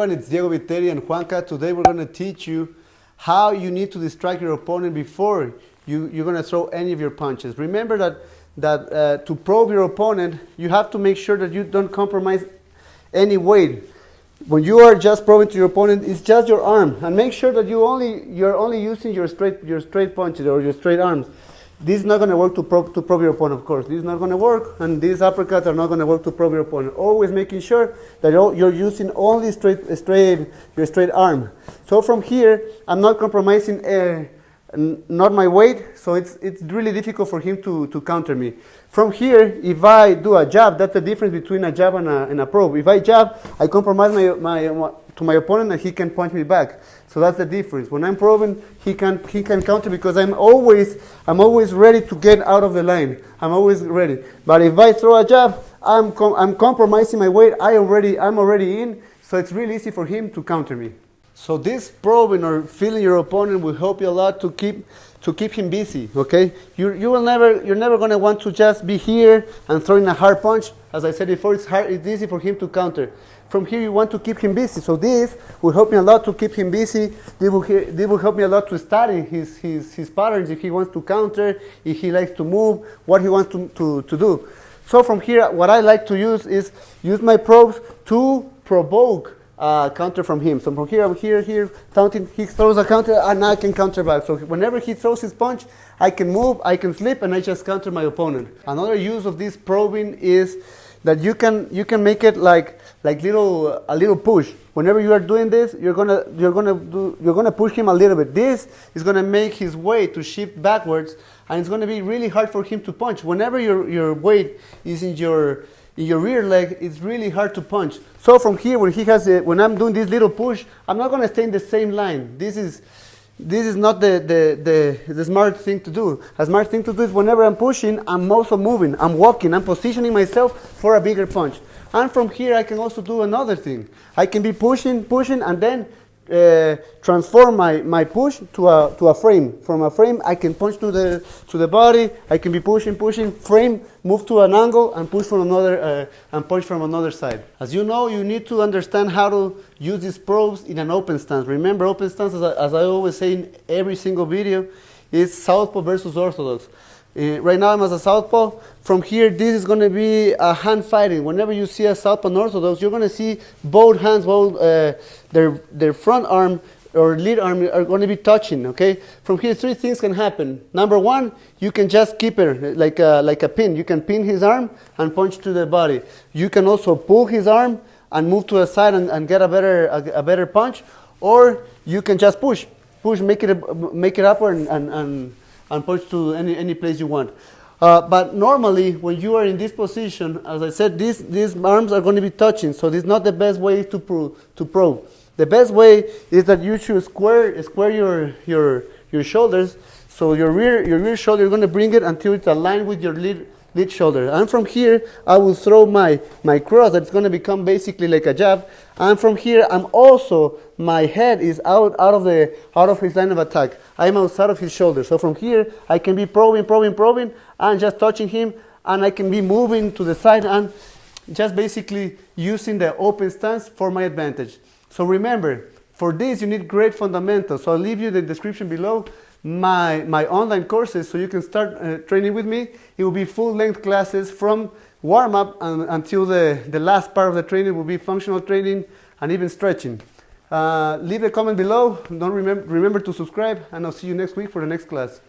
everyone, it's Diego Viteri and Juanca. Today we're going to teach you how you need to distract your opponent before you're going to throw any of your punches. Remember that to probe your opponent, you have to make sure that you don't compromise any weight. When you are just probing to your opponent, it's just your arm, and make sure that you're only using your straight punches or your straight arms. This is not going to work to probe your opponent, of course. This is not going to work, and these uppercuts are not going to work to probe your opponent. Always making sure that you're using only your straight arm. So from here, I'm not compromising not my weight, so it's really difficult for him to counter me. From here, if I do a jab, that's the difference between a jab and a probe. If I jab, I compromise to my opponent and he can punch me back. So that's the difference. When I'm probing, he can counter because I'm always ready to get out of the line. I'm always ready. But if I throw a jab, I'm compromising my weight. I'm already in, so it's really easy for him to counter me. So this probing or feeling your opponent will help you a lot to keep him busy. Okay, you're never going to want to just be here and throwing a hard punch. As I said before, it's easy for him to counter. From here, you want to keep him busy. So this will help me a lot to keep him busy. This will help me a lot to study his patterns. If he wants to counter, if he likes to move, what he wants to do. So from here, what I like to use my probes to provoke counter from him. So from here, I'm here, counting. He throws a counter, and I can counter back. So whenever he throws his punch, I can move, I can slip, and I just counter my opponent. Another use of this probing is that you can make it like a little push. Whenever you are doing this, you're gonna push him a little bit. This is gonna make his weight to shift backwards, and it's gonna be really hard for him to punch. Whenever your weight is in your rear leg, it's really hard to punch. So from here, when I'm doing this little push, I'm not gonna stay in the same line. This is not the smart thing to do. A smart thing to do is whenever I'm pushing, I'm also moving, I'm walking, I'm positioning myself for a bigger punch. And from here, I can also do another thing. I can be pushing, and then transform my push to a frame. From a frame, I can punch to the body. I can be pushing, frame, move to an angle, and push from another and punch from another side. As you know, you need to understand how to use these probes in an open stance. Remember, open stance, as I always say in every single video, is southpaw versus orthodox. Right now I'm as a southpaw. From here, this is going to be a hand fighting. Whenever you see a southpaw and orthodox, you're going to see both hands, their front arm or lead arm are going to be touching. Okay. From here, three things can happen. Number one, you can just keep it like a pin. You can pin his arm and punch to the body. You can also pull his arm and move to the side and get a better punch, or you can just push, make it upward and punch to any place you want. But normally, when you are in this position, as I said, these arms are going to be touching, so this is not the best way to probe. The best way is that you should square your shoulders. So your rear shoulder, you're going to bring it until it's aligned with your lead shoulder. And from here, I will throw my cross. That's going to become basically like a jab. And from here, my head is out of his line of attack. I'm outside of his shoulder. So from here, I can be probing, and just touching him, and I can be moving to the side and just basically using the open stance for my advantage. So remember, for this, you need great fundamentals. So I'll leave you the description below my online courses so you can start training with me. It will be full-length classes from warm-up until the last part of the training will be functional training and even stretching. Leave a comment below. Don't remember to subscribe, and I'll see you next week for the next class.